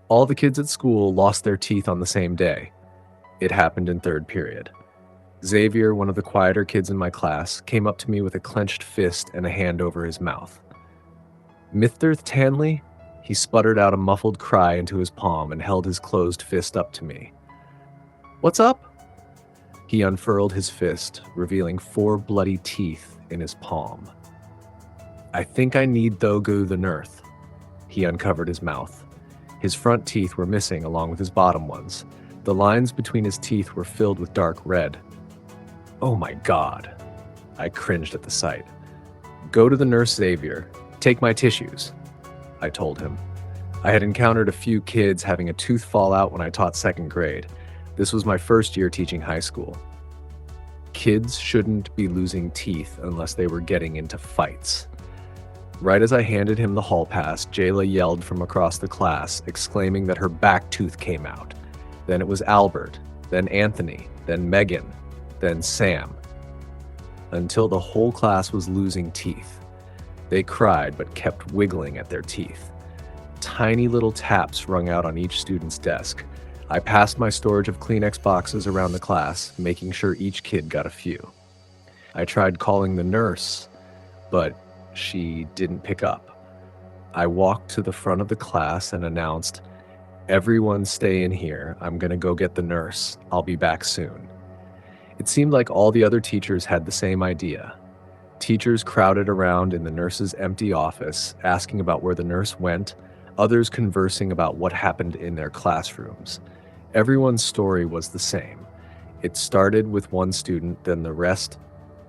All the kids at school lost their teeth on the same day. It happened in third period. Xavier, one of the quieter kids in my class, came up to me with a clenched fist and a hand over his mouth. Mithurth Tanley? He sputtered out a muffled cry into his palm and held his closed fist up to me. What's up? He unfurled his fist, revealing 4 bloody teeth in his palm. I think I need Thogu the Nurth. He uncovered his mouth. His front teeth were missing along with his bottom ones. The lines between his teeth were filled with dark red. Oh my God. I cringed at the sight. Go to the nurse Xavier. Take my tissues, I told him. I had encountered a few kids having a tooth fall out when I taught 2nd grade. This was my first year teaching high school. Kids shouldn't be losing teeth unless they were getting into fights. Right as I handed him the hall pass, Jayla yelled from across the class, exclaiming that her back tooth came out. Then it was Albert, then Anthony, then Megan, then Sam. Until the whole class was losing teeth. They cried but kept wiggling at their teeth. Tiny little taps rung out on each student's desk. I passed my storage of Kleenex boxes around the class, making sure each kid got a few. I tried calling the nurse, but she didn't pick up. I walked to the front of the class and announced, "Everyone stay in here. I'm gonna go get the nurse. I'll be back soon." It seemed like all the other teachers had the same idea. Teachers crowded around in the nurse's empty office, asking about where the nurse went, others conversing about what happened in their classrooms. Everyone's story was the same. It started with one student, then the rest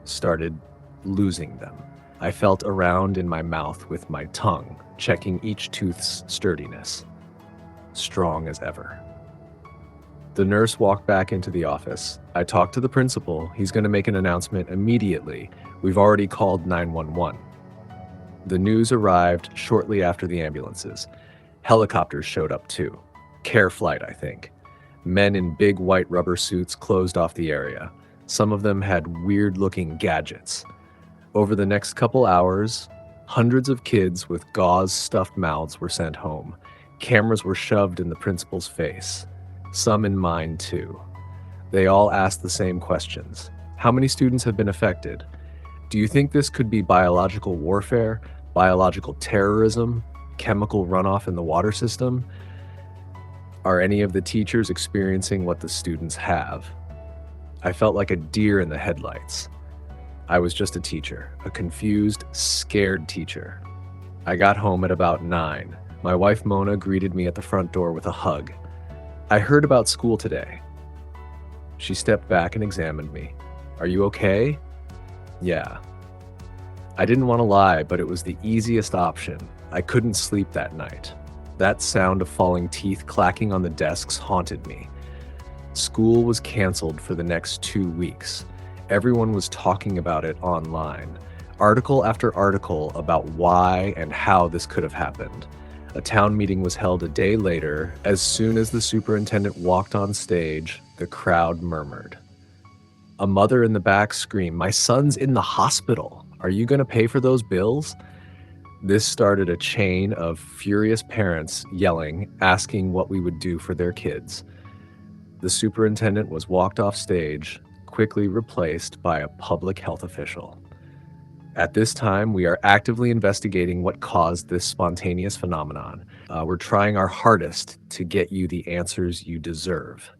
started losing them. I felt around in my mouth with my tongue, checking each tooth's sturdiness. Strong as ever. The nurse walked back into the office. I talked to the principal. He's going to make an announcement immediately. We've already called 911. The news arrived shortly after the ambulances. Helicopters showed up too. Care flight, I think. Men in big white rubber suits closed off the area. Some of them had weird-looking gadgets. Over the next couple hours, hundreds of kids with gauze-stuffed mouths were sent home. Cameras were shoved in the principal's face. Some in mine, too. They all asked the same questions. How many students have been affected? Do you think this could be biological warfare, biological terrorism, chemical runoff in the water system? Are any of the teachers experiencing what the students have? I felt like a deer in the headlights. I was just a teacher, a confused, scared teacher. I got home at about 9. My wife Mona greeted me at the front door with a hug. I heard about school today. She stepped back and examined me. Are you okay? Yeah. I didn't want to lie, but it was the easiest option. I couldn't sleep that night. That sound of falling teeth clacking on the desks haunted me. School was canceled for the next 2 weeks. Everyone was talking about it online. Article after article about why and how this could have happened. A town meeting was held a day later. As soon as the superintendent walked on stage, the crowd murmured. A mother in the back screamed, "My son's in the hospital. Are you going to pay for those bills?" This started a chain of furious parents yelling, asking what we would do for their kids. The superintendent was walked off stage, quickly replaced by a public health official. At this time, we are actively investigating what caused this spontaneous phenomenon. We're trying our hardest to get you the answers you deserve.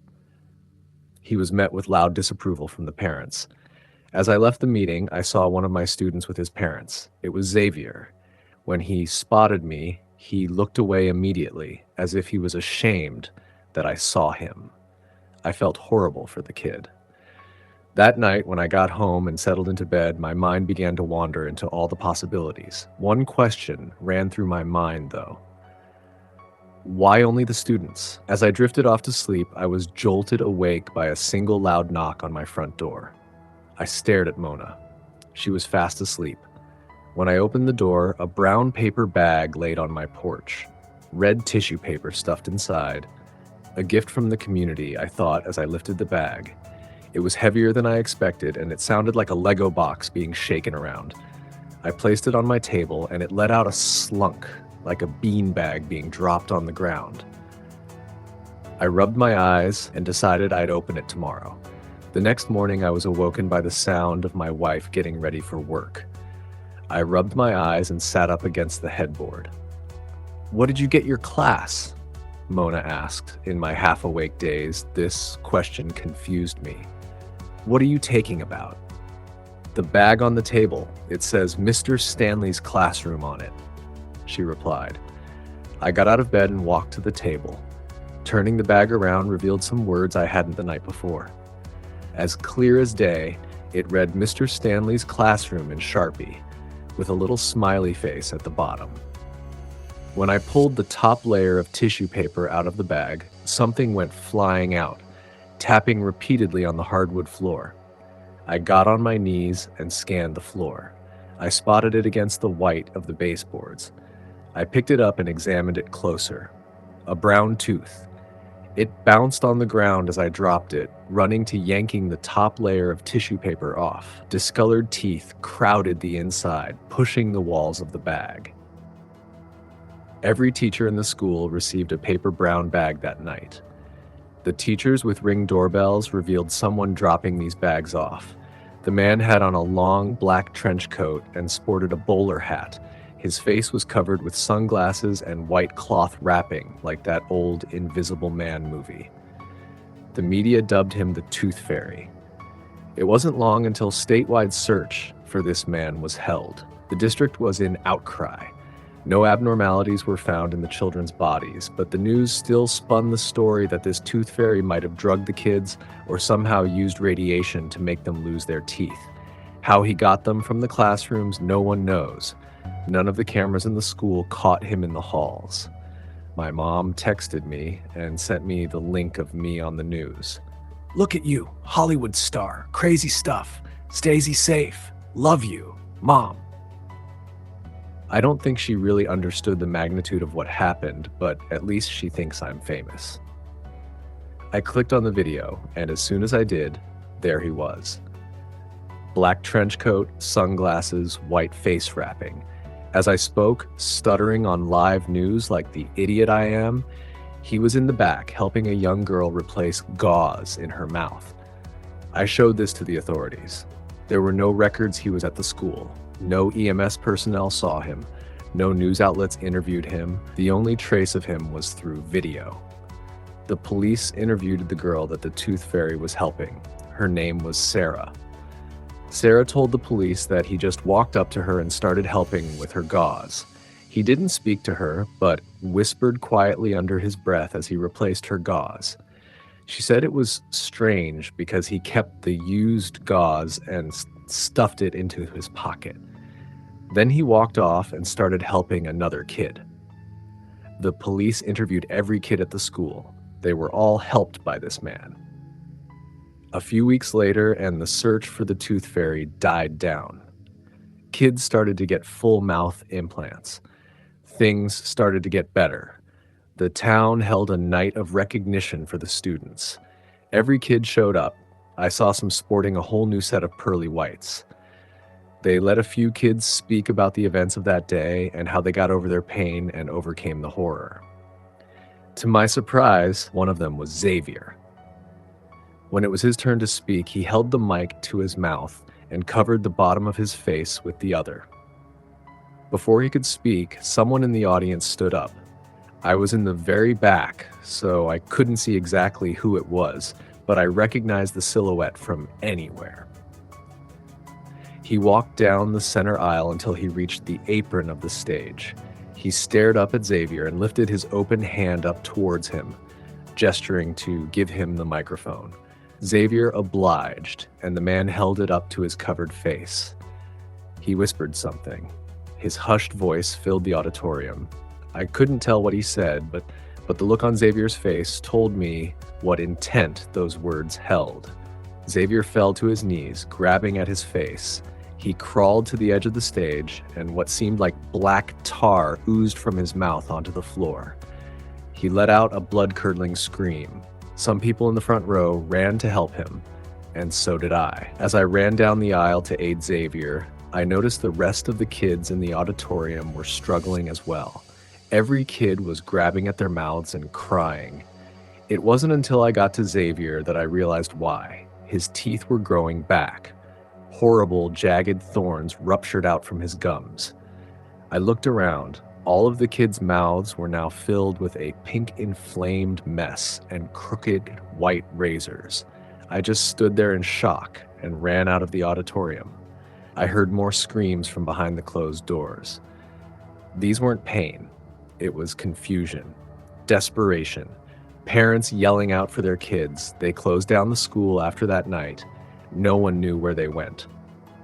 He was met with loud disapproval from the parents. As I left the meeting, I saw one of my students with his parents. It was Xavier. When he spotted me, he looked away immediately, as if he was ashamed that I saw him. I felt horrible for the kid. That night, when I got home and settled into bed, my mind began to wander into all the possibilities. One question ran through my mind, though. Why only the students? As I drifted off to sleep, I was jolted awake by a single loud knock on my front door. I stared at Mona. She was fast asleep. When I opened the door, a brown paper bag laid on my porch. Red tissue paper stuffed inside. A gift from the community, I thought as I lifted the bag. It was heavier than I expected, and it sounded like a Lego box being shaken around. I placed it on my table, and it let out a slunk, like a beanbag being dropped on the ground. I rubbed my eyes and decided I'd open it tomorrow. The next morning, I was awoken by the sound of my wife getting ready for work. I rubbed my eyes and sat up against the headboard. "What did you get your class?" Mona asked. In my half-awake daze, this question confused me. "What are you taking about?" "The bag on the table. It says Mr. Stanley's classroom on it," she replied. I got out of bed and walked to the table. Turning the bag around revealed some words I hadn't the night before. As clear as day, it read Mr. Stanley's classroom in Sharpie, with a little smiley face at the bottom. When I pulled the top layer of tissue paper out of the bag, something went flying out, tapping repeatedly on the hardwood floor. I got on my knees and scanned the floor. I spotted it against the white of the baseboards. I picked it up and examined it closer. A brown tooth. It bounced on the ground as I dropped it, running to yanking the top layer of tissue paper off. Discolored teeth crowded the inside, pushing the walls of the bag. Every teacher in the school received a paper brown bag that night. The teachers with Ring doorbells revealed someone dropping these bags off. The man had on a long black trench coat and sported a bowler hat. His face was covered with sunglasses and white cloth wrapping, like that old Invisible Man movie. The media dubbed him the Tooth Fairy. It wasn't long until statewide search for this man was held. The district was in outcry. No abnormalities were found in the children's bodies, but the news still spun the story that this tooth fairy might have drugged the kids or somehow used radiation to make them lose their teeth. How he got them from the classrooms, no one knows. None of the cameras in the school caught him in the halls. My mom texted me and sent me the link of me on the news. "Look at you, Hollywood star, crazy stuff. Stacey safe. Love you, Mom." I don't think she really understood the magnitude of what happened, but at least she thinks I'm famous. I clicked on the video, and as soon as I did, there he was. Black trench coat, sunglasses, white face wrapping. As I spoke, stuttering on live news like the idiot I am, he was in the back helping a young girl replace gauze in her mouth. I showed this to the authorities. There were no records he was at the school. No EMS personnel saw him. No news outlets interviewed him. The only trace of him was through video. The police interviewed the girl that the Tooth Fairy was helping. Her name was Sarah. Sarah told the police that he just walked up to her and started helping with her gauze. He didn't speak to her, but whispered quietly under his breath as he replaced her gauze. She said it was strange because he kept the used gauze and stuffed it into his pocket. Then he walked off and started helping another kid. The police interviewed every kid at the school. They were all helped by this man. A few weeks later, and the search for the Tooth Fairy died down. Kids started to get full mouth implants. Things started to get better. The town held a night of recognition for the students. Every kid showed up. I saw some sporting a whole new set of pearly whites. They let a few kids speak about the events of that day and how they got over their pain and overcame the horror. To my surprise, one of them was Xavier. When it was his turn to speak, he held the mic to his mouth and covered the bottom of his face with the other. Before he could speak, someone in the audience stood up. I was in the very back, so I couldn't see exactly who it was, but I recognized the silhouette from anywhere. He walked down the center aisle until he reached the apron of the stage. He stared up at Xavier and lifted his open hand up towards him, gesturing to give him the microphone. Xavier obliged, and the man held it up to his covered face. He whispered something. His hushed voice filled the auditorium. I couldn't tell what he said, but the look on Xavier's face told me what intent those words held. Xavier fell to his knees, grabbing at his face. He crawled to the edge of the stage, and what seemed like black tar oozed from his mouth onto the floor. He let out a blood-curdling scream. Some people in the front row ran to help him, and so did I. As I ran down the aisle to aid Xavier, I noticed the rest of the kids in the auditorium were struggling as well. Every kid was grabbing at their mouths and crying. It wasn't until I got to Xavier that I realized why. His teeth were growing back. Horrible, jagged thorns ruptured out from his gums. I looked around. All of the kids' mouths were now filled with a pink inflamed mess and crooked white razors. I just stood there in shock and ran out of the auditorium. I heard more screams from behind the closed doors. These weren't pain. It was confusion, desperation, parents yelling out for their kids. They closed down the school after that night. No one knew where they went.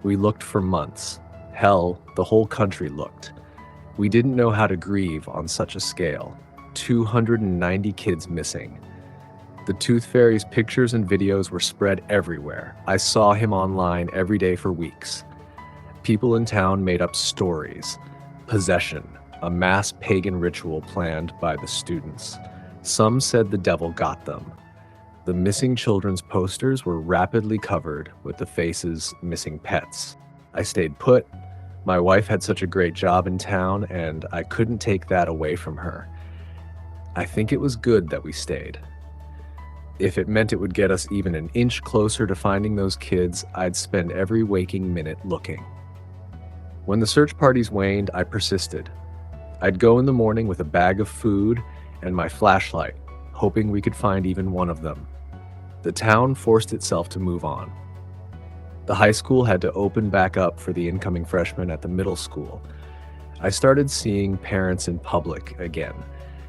We looked for months. Hell, the whole country looked. We didn't know how to grieve on such a scale. 290 kids missing. The Tooth Fairy's pictures and videos were spread everywhere. I saw him online every day for weeks. People in town made up stories. Possession, a mass pagan ritual planned by the students. Some said the devil got them. The missing children's posters were rapidly covered with the faces missing pets. I stayed put. My wife had such a great job in town, and I couldn't take that away from her. I think it was good that we stayed. If it meant it would get us even an inch closer to finding those kids, I'd spend every waking minute looking. When the search parties waned, I persisted. I'd go in the morning with a bag of food and my flashlight, hoping we could find even one of them. The town forced itself to move on. The high school had to open back up for the incoming freshmen at the middle school. I started seeing parents in public again.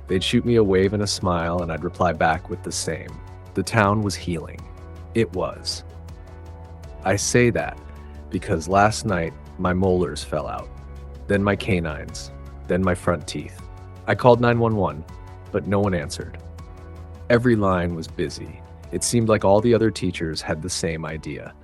They'd shoot me a wave and a smile, and I'd reply back with the same. The town was healing. It was. I say that because last night my molars fell out, then my canines, then my front teeth. I called 911, but no one answered. Every line was busy. It seemed like all the other teachers had the same idea.